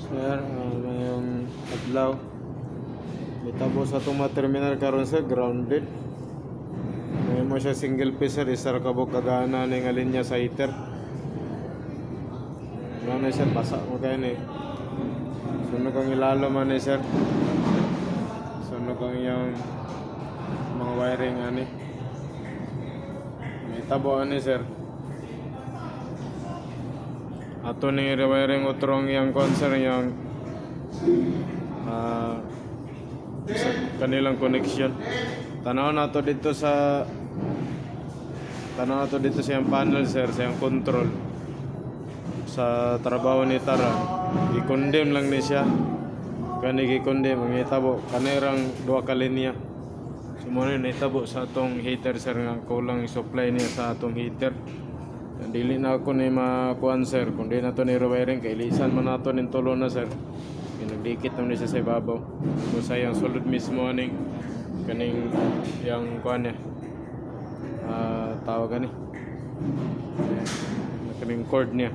Sir, ngayong adlaw itabo sa itong mga terminal karon sir, grounded. May mo siya single piece sir, isar kabog kagana ni nga linya sa heater. Ano sir, basa mo kayo ni. Sunod kang ilalo man ni sir. Sunod kang yung mga wiring ani. May tabo ani sir. Ato ni rewiring utrong yang concern yang sa kanilang connection. Tanaw na to dito sa yung panel sir, sa yung control sa trabaho ni Tara. I-condemn lang ni siya. Kani gi-condemn ang itabo kanirang duha ka linya. Sumuni na itabo sa atong heater sir nga kulang supply niya sa atong heater. Dili na ako ni makuan sir, kundi na to ni rewiring kay lisan man nato ning tulo na sir. Nagdikit naman siya sa ibabaw. So sayang sulod mismo aning kaning yang kuan niya. Tawag ani. Kaning cord niya.